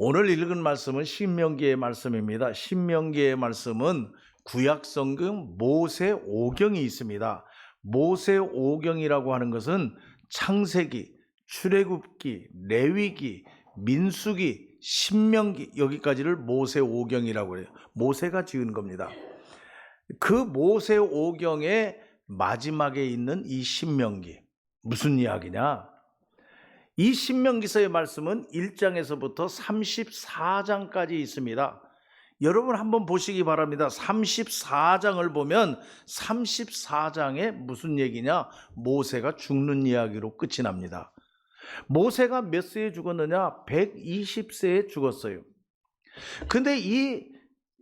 오늘 읽은 말씀은 신명기의 말씀입니다. 신명기의 말씀은 구약 성경 모세 오경이 있습니다. 모세 오경이라고 하는 것은 창세기, 출애굽기, 레위기, 민수기, 신명기 여기까지를 모세 오경이라고 해요. 모세가 지은 겁니다. 그 모세 오경의 마지막에 있는 이 신명기 무슨 이야기냐? 이 신명기서의 말씀은 1장에서부터 34장까지 있습니다. 여러분 한번 보시기 바랍니다. 34장을 보면 34장에 무슨 얘기냐? 모세가 죽는 이야기로 끝이 납니다. 모세가 몇 세에 죽었느냐? 120세에 죽었어요. 근데 이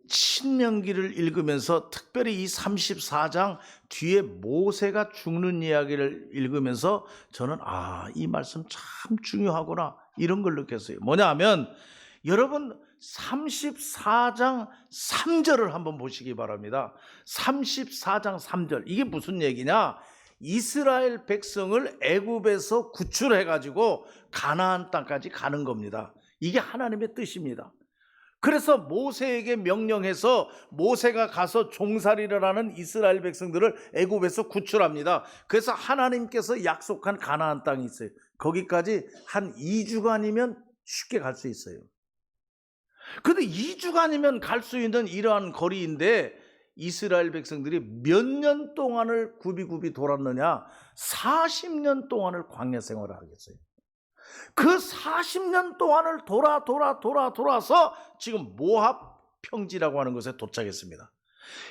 신명기를 읽으면서 특별히 이 34장 뒤에 모세가 죽는 이야기를 읽으면서 저는 이 말씀 참 중요하구나 이런 걸 느꼈어요. 뭐냐 하면 여러분 34장 3절을 한번 보시기 바랍니다. 34장 3절 이게 무슨 얘기냐? 이스라엘 백성을 애굽에서 구출해 가지고 가나안 땅까지 가는 겁니다. 이게 하나님의 뜻입니다. 그래서 모세에게 명령해서 모세가 가서 종살이를 하는 이스라엘 백성들을 애굽에서 구출합니다. 그래서 하나님께서 약속한 가나안 땅이 있어요. 거기까지 한 2주간이면 쉽게 갈 수 있어요. 그런데 2주간이면 갈 수 있는 이러한 거리인데 이스라엘 백성들이 몇 년 동안을 굽이굽이 돌았느냐? 40년 동안을 광야 생활을 하겠어요. 그 40년 동안을 돌아서 지금 모압 평지라고 하는 곳에 도착했습니다.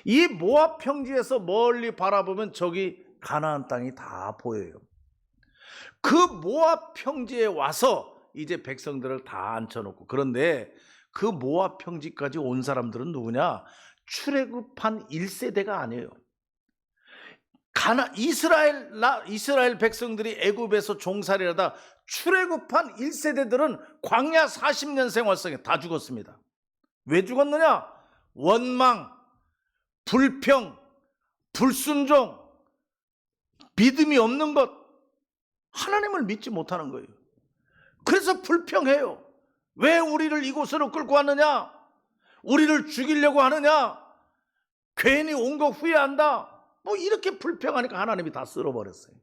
이 모압 평지에서 멀리 바라보면 저기 가나안 땅이 다 보여요. 그 모압 평지에 와서 이제 백성들을 다 앉혀놓고, 그런데 그 모압 평지까지 온 사람들은 누구냐? 출애굽한 1세대가 아니에요. 이스라엘 백성들이 애굽에서 종살이하다 출애굽한 1세대들은 광야 40년 생활 속에 다 죽었습니다. 왜 죽었느냐? 원망, 불평, 불순종, 믿음이 없는 것, 하나님을 믿지 못하는 거예요. 그래서 불평해요. 왜 우리를 이곳으로 끌고 왔느냐? 우리를 죽이려고 하느냐? 괜히 온 거 후회한다. 뭐 이렇게 불평하니까 하나님이 다 쓸어버렸어요.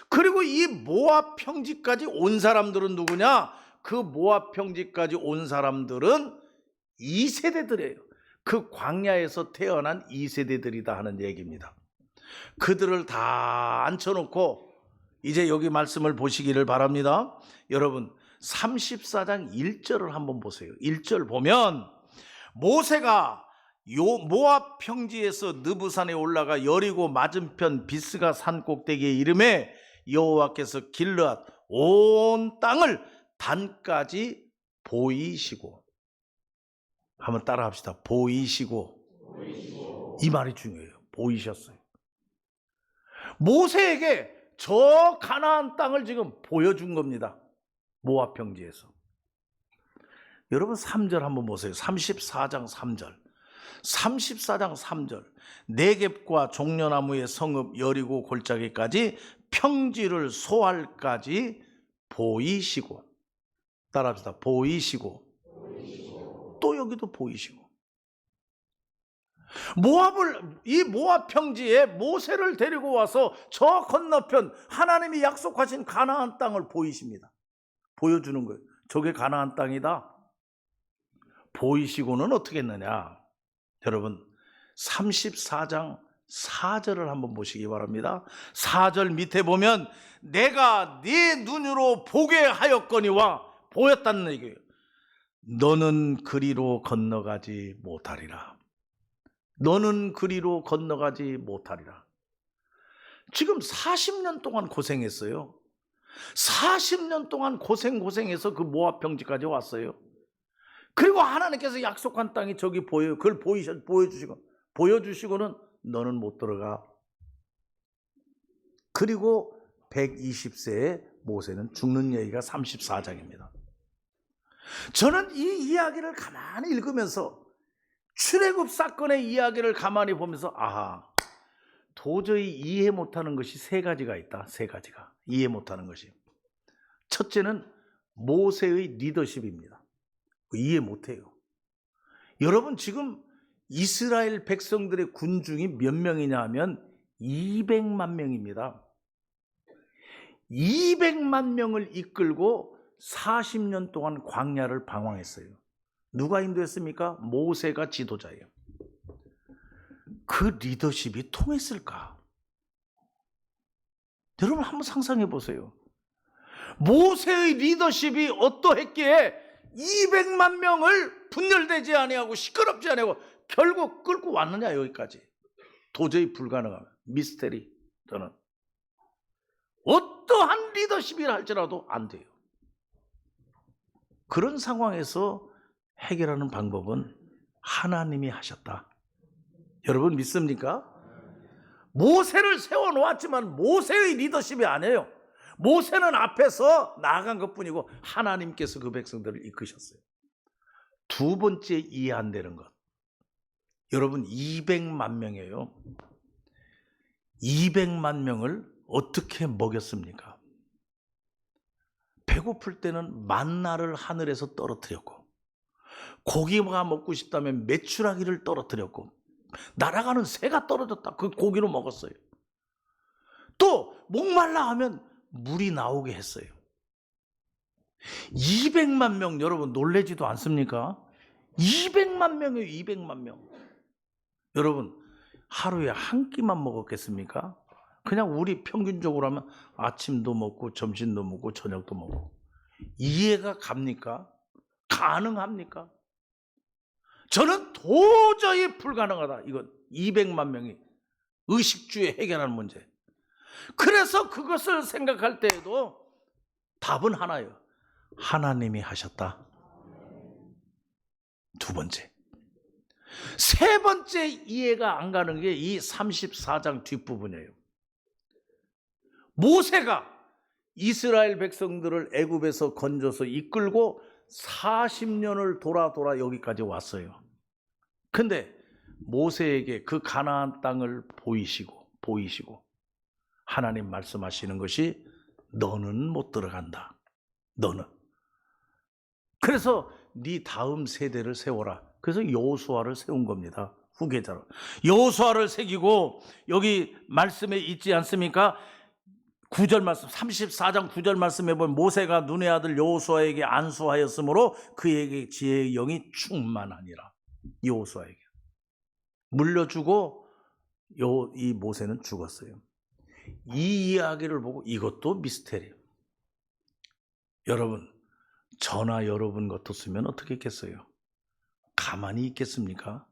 그리고 이 모압 평지까지 온 사람들은 누구냐? 그 모압 평지까지 온 사람들은 2세대들이에요. 그 광야에서 태어난 2세대들이다 하는 얘기입니다. 그들을 다 앉혀놓고 이제 여기 말씀을 보시기를 바랍니다. 여러분 34장 1절을 한번 보세요. 1절 보면 모세가 모압 평지에서 느부산에 올라가 여리고 맞은편 비스가 산 꼭대기에 이르매 여호와께서 길르앗 온 땅을 단까지 보이시고, 한번 따라 합시다. 보이시고. 이 말이 중요해요. 보이셨어요. 모세에게 저 가나안 땅을 지금 보여준 겁니다. 모압 평지에서. 여러분 3절 한번 보세요. 34장 3절. 34장 3절. 네겝과 종려나무의 성읍 여리고 골짜기까지 평지를 소알까지 보이시고. 따라합시다. 보이시고. 또 여기도 보이시고. 이 모압 평지에 모세를 데리고 와서 저 건너편 하나님이 약속하신 가나안 땅을 보이십니다. 보여주는 거예요. 저게 가나안 땅이다. 보이시고는 어떻게 했느냐? 여러분 34장 4절을 한번 보시기 바랍니다. 4절 밑에 보면 내가 네 눈으로 보게 하였거니와, 보였다는 얘기예요. 너는 그리로 건너가지 못하리라. 너는 그리로 건너가지 못하리라. 지금 40년 동안 고생했어요. 40년 동안 고생해서 그 모압 평지까지 왔어요. 그리고 하나님께서 약속한 땅이 저기 보여요. 그걸 보여주시고는 너는 못 들어가. 그리고 120세에 모세는 죽는 얘기가 34장입니다. 저는 이 이야기를 가만히 읽으면서 출애굽 사건의 이야기를 가만히 보면서 도저히 이해 못하는 것이 세 가지가 있다. 세 가지가 이해 못하는 것이. 첫째는 모세의 리더십입니다. 이해 못해요. 여러분 지금 이스라엘 백성들의 군중이 몇 명이냐 하면 200만 명입니다. 200만 명을 이끌고 40년 동안 광야를 방황했어요. 누가 인도했습니까? 모세가 지도자예요. 그 리더십이 통했을까? 여러분 한번 상상해 보세요. 모세의 리더십이 어떠했기에 200만 명을 분열되지 아니하고 시끄럽지 아니하고 결국 끌고 왔느냐 여기까지. 도저히 불가능한 미스테리. 저는 어떠한 리더십이라 할지라도 안 돼요. 그런 상황에서 해결하는 방법은 하나님이 하셨다. 여러분 믿습니까? 모세를 세워놓았지만 모세의 리더십이 아니에요. 모세는 앞에서 나아간 것뿐이고 하나님께서 그 백성들을 이끄셨어요. 두 번째 이해 안 되는 것. 여러분 200만 명이에요. 200만 명을 어떻게 먹였습니까? 배고플 때는 만나를 하늘에서 떨어뜨렸고, 고기가 먹고 싶다면 메추라기를 떨어뜨렸고, 날아가는 새가 떨어졌다. 그 고기로 먹었어요. 또 목말라 하면 물이 나오게 했어요. 200만 명 여러분 놀라지도 않습니까? 200만 명이에요. 200만 명. 여러분 하루에 한 끼만 먹었겠습니까? 그냥 우리 평균적으로 하면 아침도 먹고 점심도 먹고 저녁도 먹고. 이해가 갑니까? 가능합니까? 저는 도저히 불가능하다. 이건 200만 명이 의식주에 해결하는 문제. 그래서 그것을 생각할 때에도 답은 하나예요. 하나님이 하셨다. 두 번째. 세 번째 이해가 안 가는 게 이 34장 뒷부분이에요. 모세가 이스라엘 백성들을 애굽에서 건져서 이끌고 40년을 돌아 여기까지 왔어요. 근데 모세에게 그 가나안 땅을 보이시고 하나님 말씀하시는 것이 너는 못 들어간다. 너는. 그래서 네 다음 세대를 세워라. 그래서 여호수아를 세운 겁니다. 후계자로. 여호수아를 새기고 여기 말씀에 있지 않습니까? 9절 말씀 34장 9절 말씀에 보면 모세가 눈의 아들 여호수아에게 안수하였으므로 그에게 지혜의 영이 충만하니라. 여호수아에게 물려주고 이 모세는 죽었어요. 이 이야기를 보고 이것도 미스테리. 여러분 저나 여러분 같았으면 어떻게 했겠어요? 가만히 있겠습니까?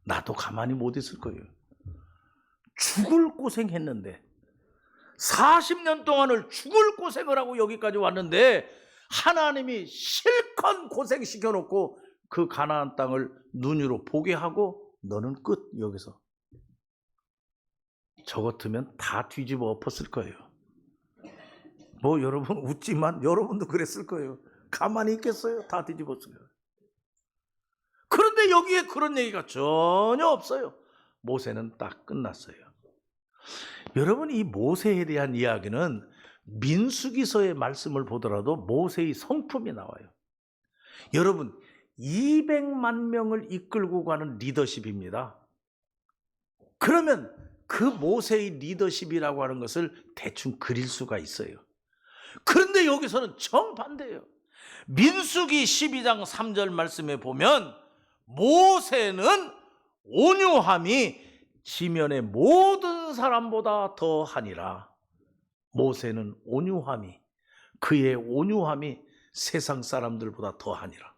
나도 가만히 못 있을 거예요. 죽을 고생했는데 40년 동안을 죽을 고생을 하고 여기까지 왔는데 하나님이 실컷 고생시켜 놓고 그 가나안 땅을 눈으로 보게 하고 너는 끝. 여기서 저 같으면 다 뒤집어 엎었을 거예요. 뭐 여러분 웃지만 여러분도 그랬을 거예요. 가만히 있겠어요? 다 뒤집었을 거예요. 그런데 여기에 그런 얘기가 전혀 없어요. 모세는 딱 끝났어요. 여러분 이 모세에 대한 이야기는 민수기서의 말씀을 보더라도 모세의 성품이 나와요. 여러분 200만 명을 이끌고 가는 리더십입니다. 그러면 그 모세의 리더십이라고 하는 것을 대충 그릴 수가 있어요. 그런데 여기서는 정반대예요. 민수기 12장 3절 말씀에 보면 모세는 온유함이 지면의 모든 사람보다 더하니라. 모세는 온유함이 그의 온유함이 세상 사람들보다 더하니라.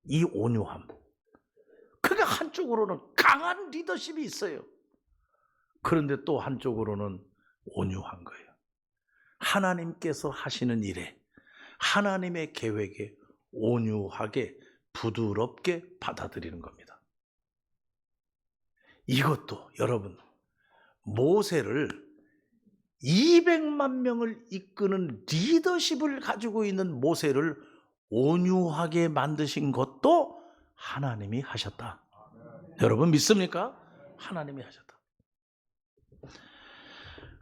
이 온유함. 그러니까 한쪽으로는 강한 리더십이 있어요. 그런데 또 한쪽으로는 온유한 거예요. 하나님께서 하시는 일에 하나님의 계획에 온유하게 부드럽게 받아들이는 겁니다. 이것도 여러분 모세를 200만 명을 이끄는 리더십을 가지고 있는 모세를 온유하게 만드신 것도 하나님이 하셨다. 여러분 믿습니까? 하나님이 하셨다.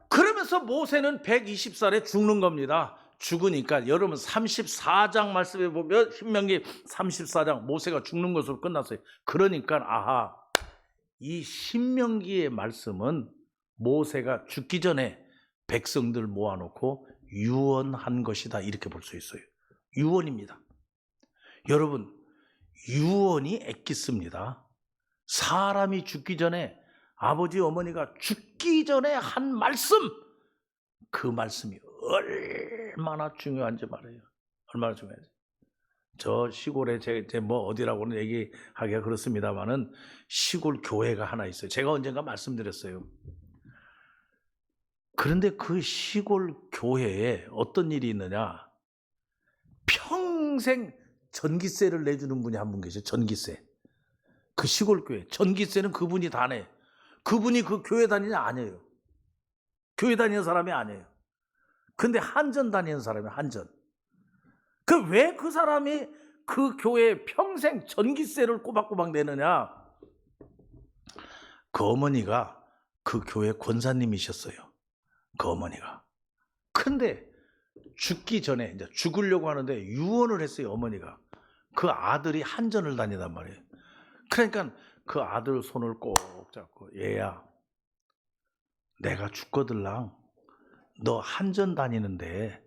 그러면서 모세는 120살에 죽는 겁니다. 죽으니까 여러분 34장 말씀에 보면 신명기 34장 모세가 죽는 것으로 끝났어요. 그러니까 아하, 이 신명기의 말씀은 모세가 죽기 전에 백성들 모아놓고 유언한 것이다, 이렇게 볼 수 있어요. 유언입니다. 여러분, 유언이 엑기스입니다. 사람이 죽기 전에, 아버지 어머니가 죽기 전에 한 말씀, 그 말씀이 얼마나 중요한지 말이에요. 얼마나 중요한지. 저 시골에 제 뭐 어디라고는 얘기하기가 그렇습니다만은 시골 교회가 하나 있어요. 제가 언젠가 말씀드렸어요. 그런데 그 시골 교회에 어떤 일이 있느냐? 평생 전기세를 내주는 분이 한 분 계세요. 전기세. 그 시골 교회 전기세는 그분이 다 내. 그분이 그 교회 다니냐? 아니에요. 교회 다니는 사람이 아니에요. 근데 한전 다니는 사람이에요. 한전. 왜 그 사람이 그 교회에 평생 전기세를 꼬박꼬박 내느냐? 그 어머니가 그 교회 권사님이셨어요. 그 어머니가. 근데 죽기 전에, 이제 죽으려고 하는데 유언을 했어요. 어머니가. 그 아들이 한전을 다니단 말이에요. 그러니까 그 아들 손을 꼭 잡고, 얘야, 내가 죽거들랑 너 한전 다니는데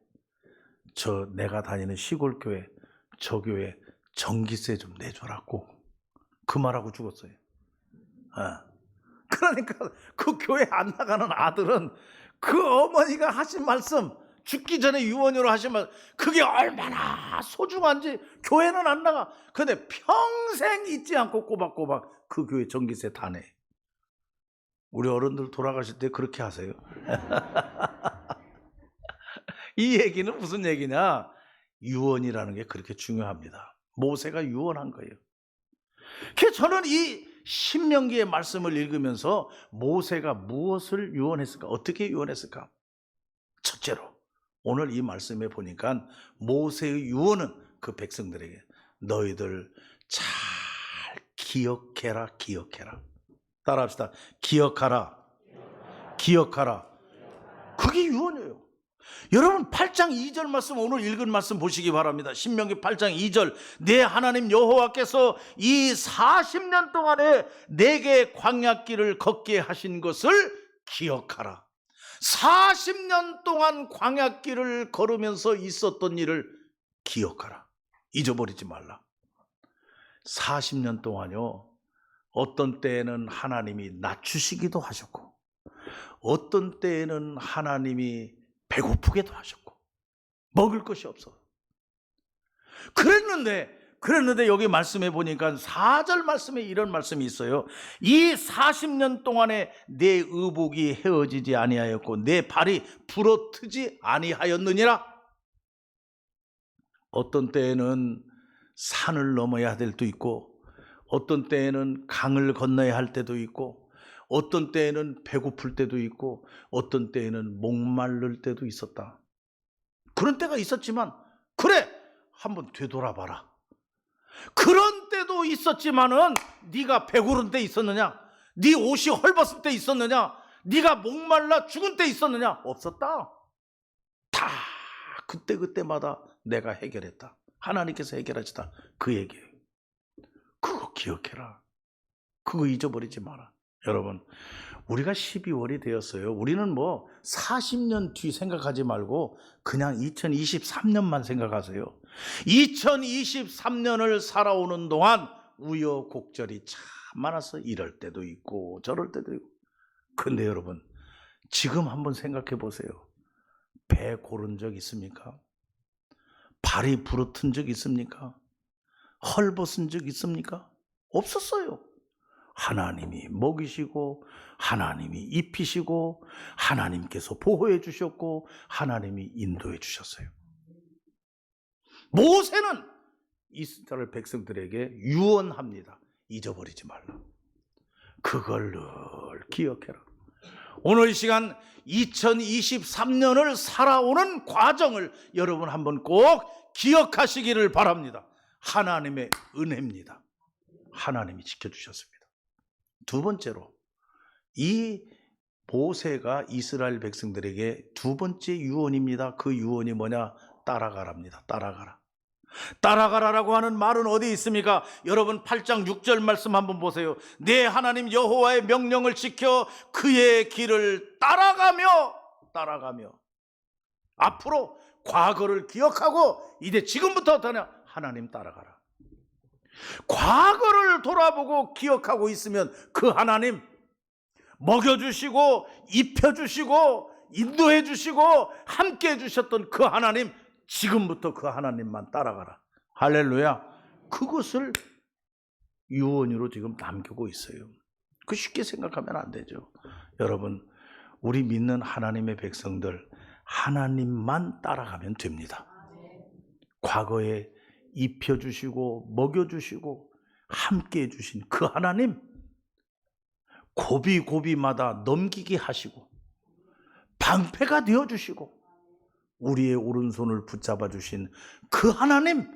저 내가 다니는 시골 교회, 저 교회 전기세 좀 내줘라고, 그 말하고 죽었어요. 그러니까 그 교회 안 나가는 아들은 그 어머니가 하신 말씀, 죽기 전에 유언으로 하신 말, 그게 얼마나 소중한지. 교회는 안 나가. 근데 평생 잊지 않고 꼬박꼬박 그 교회 전기세 다 내. 우리 어른들 돌아가실 때 그렇게 하세요. 이 얘기는 무슨 얘기냐? 유언이라는 게 그렇게 중요합니다. 모세가 유언한 거예요. 그래서 저는 이 신명기의 말씀을 읽으면서 모세가 무엇을 유언했을까? 어떻게 유언했을까? 첫째로 오늘 이 말씀에 보니까 모세의 유언은 그 백성들에게 너희들 잘 기억해라, 기억해라. 따라합시다. 기억하라, 기억하라. 그게 유언이에요. 여러분 8장 2절 말씀, 오늘 읽은 말씀 보시기 바랍니다. 신명기 8장 2절. 내 하나님 여호와께서 이 40년 동안에 내게 광야길을 걷게 하신 것을 기억하라. 40년 동안 광야길을 걸으면서 있었던 일을 기억하라. 잊어버리지 말라. 40년 동안요, 어떤 때에는 하나님이 낮추시기도 하셨고, 어떤 때에는 하나님이 배고프게도 하셨고, 먹을 것이 없어. 그랬는데 여기 말씀해 보니까 4절 말씀에 이런 말씀이 있어요. 이 40년 동안에 내 의복이 헤어지지 아니하였고 내 발이 부러뜨지 아니하였느니라. 어떤 때에는 산을 넘어야 할 때도 있고, 어떤 때에는 강을 건너야 할 때도 있고, 어떤 때에는 배고플 때도 있고, 어떤 때에는 목마를 때도 있었다. 그런 때가 있었지만, 그래, 한번 되돌아봐라. 그런 때도 있었지만은 네가 배고른 때 있었느냐? 네 옷이 헐벗을 때 있었느냐? 네가 목말라 죽은 때 있었느냐? 없었다. 다 그때마다 내가 해결했다. 하나님께서 해결하시다. 그 얘기예요. 그거 기억해라. 그거 잊어버리지 마라. 여러분, 우리가 12월이 되었어요. 우리는 뭐 40년 뒤 생각하지 말고 그냥 2023년만 생각하세요. 2023년을 살아오는 동안 우여곡절이 참 많아서 이럴 때도 있고 저럴 때도 있고. 근데 여러분, 지금 한번 생각해 보세요. 배 고른 적 있습니까? 발이 부러튼 적 있습니까? 헐벗은 적 있습니까? 없었어요. 하나님이 먹이시고 하나님이 입히시고 하나님께서 보호해 주셨고 하나님이 인도해 주셨어요. 모세는 이스라엘 백성들에게 유언합니다. 잊어버리지 말라. 그걸 늘 기억해라. 오늘 이 시간 2023년을 살아오는 과정을 여러분 한번 꼭 기억하시기를 바랍니다. 하나님의 은혜입니다. 하나님이 지켜주셨습니다. 두 번째로 이 모세가 이스라엘 백성들에게 두 번째 유언입니다. 그 유언이 뭐냐? 따라가랍니다. 따라가라. 따라가라라고 하는 말은 어디 있습니까? 여러분 8장 6절 말씀 한번 보세요. 내 하나님 여호와의 명령을 지켜 그의 길을 따라가며 앞으로 과거를 기억하고 이제 지금부터 어떠냐? 하나님 따라가라. 과거를 돌아보고 기억하고 있으면 그 하나님 먹여주시고 입혀주시고 인도해주시고 함께해 주셨던 그 하나님, 지금부터 그 하나님만 따라가라. 할렐루야. 그것을 유언으로 지금 남기고 있어요. 그 쉽게 생각하면 안 되죠. 여러분, 우리 믿는 하나님의 백성들, 하나님만 따라가면 됩니다. 과거에 입혀주시고 먹여주시고 함께해 주신 그 하나님, 고비고비마다 넘기게 하시고 방패가 되어주시고 우리의 오른손을 붙잡아 주신 그 하나님,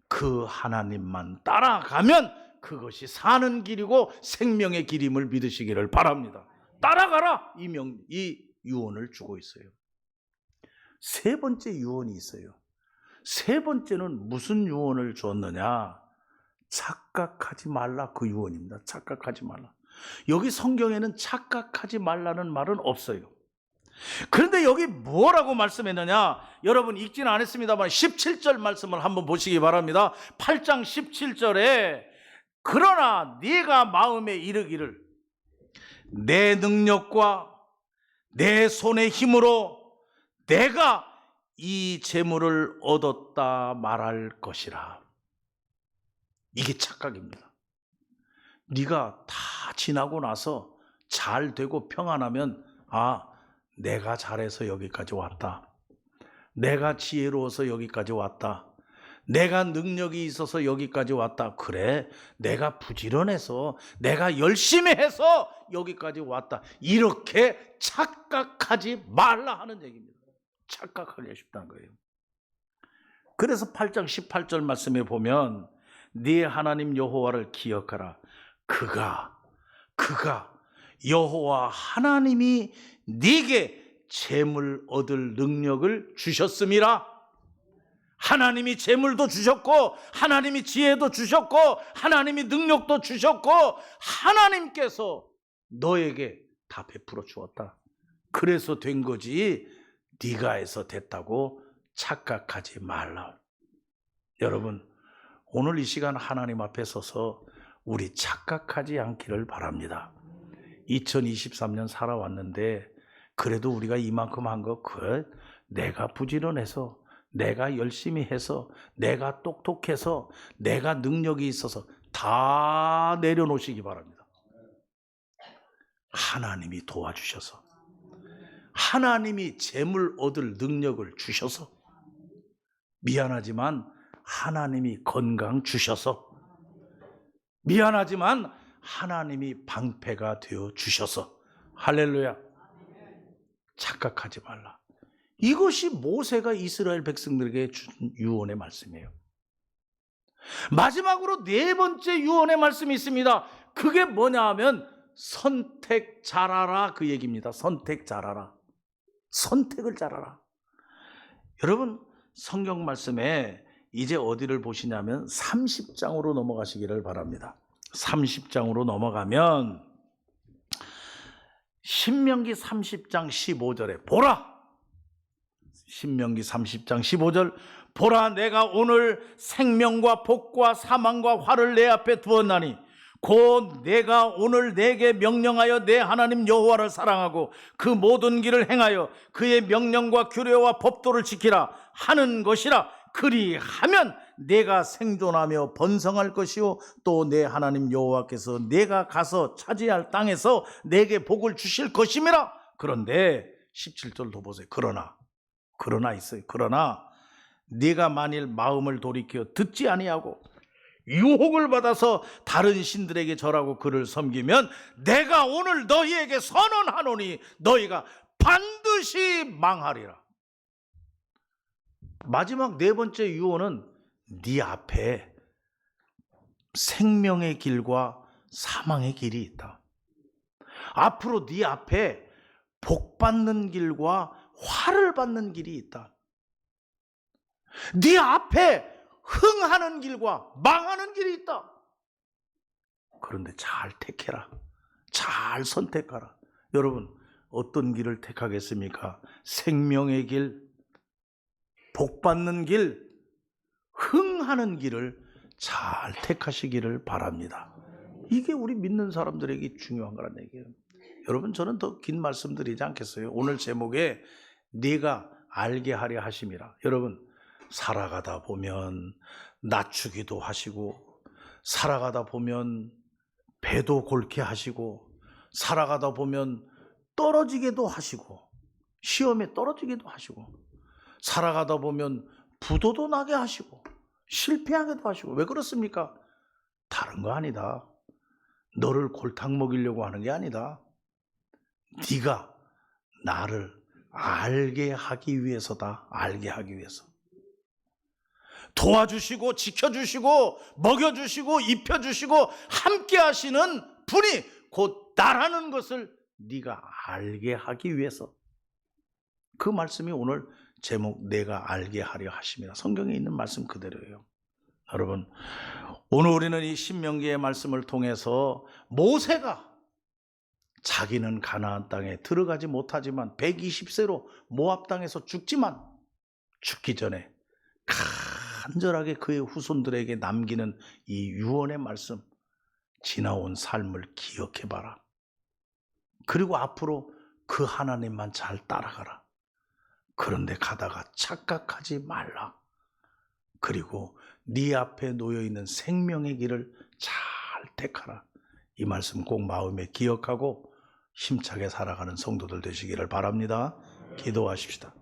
그 하나님만 따라가면 그것이 사는 길이고 생명의 길임을 믿으시기를 바랍니다. 따라가라, 이 유언을 주고 있어요. 세 번째 유언이 있어요. 세 번째는 무슨 유언을 줬느냐? 착각하지 말라, 그 유언입니다. 착각하지 말라. 여기 성경에는 착각하지 말라는 말은 없어요. 그런데 여기 뭐라고 말씀했느냐? 여러분 읽지는 않았습니다만 17절 말씀을 한번 보시기 바랍니다. 8장 17절에 그러나 네가 마음에 이르기를 내 능력과 내 손의 힘으로 내가 이 재물을 얻었다 말할 것이라. 이게 착각입니다. 네가 다 지나고 나서 잘 되고 평안하면 내가 잘해서 여기까지 왔다. 내가 지혜로워서 여기까지 왔다. 내가 능력이 있어서 여기까지 왔다. 그래, 내가 부지런해서 내가 열심히 해서 여기까지 왔다. 이렇게 착각하지 말라 하는 얘기입니다. 착각하기 쉽다는 거예요. 그래서 8장 18절 말씀에 보면 네 하나님 여호와를 기억하라. 그가 여호와 하나님이 네게 재물 얻을 능력을 주셨음이라. 하나님이 재물도 주셨고 하나님이 지혜도 주셨고 하나님이 능력도 주셨고 하나님께서 너에게 다 베풀어 주었다. 그래서 된 거지 네가 해서 됐다고 착각하지 말라. 여러분, 오늘 이 시간 하나님 앞에 서서 우리 착각하지 않기를 바랍니다. 2023년 살아왔는데 그래도 우리가 이만큼 한 거, 그래, 내가 부지런해서, 내가 열심히 해서, 내가 똑똑해서, 내가 능력이 있어서 다 내려놓으시기 바랍니다. 하나님이 도와주셔서, 하나님이 재물 얻을 능력을 주셔서, 미안하지만 하나님이 건강 주셔서, 미안하지만 하나님이 방패가 되어 주셔서, 할렐루야. 착각하지 말라. 이것이 모세가 이스라엘 백성들에게 준 유언의 말씀이에요. 마지막으로 네 번째 유언의 말씀이 있습니다. 그게 뭐냐 하면 선택 잘하라, 그 얘기입니다. 선택 잘하라. 선택을 잘하라. 여러분, 성경 말씀에 이제 어디를 보시냐면 30장으로 넘어가시기를 바랍니다. 30장으로 넘어가면 신명기 30장 15절에 보라. 신명기 30장 15절, 보라, 내가 오늘 생명과 복과 사망과 화를 내 앞에 두었나니 곧 내가 오늘 내게 명령하여 내 하나님 여호와를 사랑하고 그 모든 길을 행하여 그의 명령과 규례와 법도를 지키라 하는 것이라. 그리하면 내가 생존하며 번성할 것이요 또 내 하나님 여호와께서 내가 가서 차지할 땅에서 내게 복을 주실 것임이라. 그런데 17절도 보세요. 그러나 있어요. 그러나 네가 만일 마음을 돌이켜 듣지 아니하고 유혹을 받아서 다른 신들에게 절하고 그를 섬기면 내가 오늘 너희에게 선언하노니 너희가 반드시 망하리라. 마지막 네 번째 유언은 네 앞에 생명의 길과 사망의 길이 있다. 앞으로 네 앞에 복 받는 길과 화를 받는 길이 있다. 네 앞에 흥하는 길과 망하는 길이 있다. 그런데 잘 택해라. 잘 선택하라. 여러분, 어떤 길을 택하겠습니까? 생명의 길, 복 받는 길, 흥하는 길을 잘 택하시기를 바랍니다. 이게 우리 믿는 사람들에게 중요한 거란 얘기예요. 여러분, 저는 더 긴 말씀 드리지 않겠어요. 오늘 제목에 네가 알게 하려 하심이라. 여러분, 살아가다 보면 낮추기도 하시고, 살아가다 보면 배도 골게 하시고, 살아가다 보면 떨어지게도 하시고, 시험에 떨어지기도 하시고, 살아가다 보면 부도도 나게 하시고, 실패하게도 하시고. 왜 그렇습니까? 다른 거 아니다. 너를 골탕 먹이려고 하는 게 아니다. 네가 나를 알게 하기 위해서다. 알게 하기 위해서. 도와주시고 지켜주시고 먹여주시고 입혀주시고 함께 하시는 분이 곧 나라는 것을 네가 알게 하기 위해서. 그 말씀이 오늘 제목 내가 알게 하려 하심이라. 성경에 있는 말씀 그대로예요. 여러분, 오늘 우리는 이 신명기의 말씀을 통해서 모세가 자기는 가나안 땅에 들어가지 못하지만 120세로 모압 땅에서 죽지만 죽기 전에 간절하게 그의 후손들에게 남기는 이 유언의 말씀, 지나온 삶을 기억해봐라. 그리고 앞으로 그 하나님만 잘 따라가라. 그런데 가다가 착각하지 말라. 그리고 네 앞에 놓여있는 생명의 길을 잘 택하라. 이 말씀 꼭 마음에 기억하고 힘차게 살아가는 성도들 되시기를 바랍니다. 기도하십시다.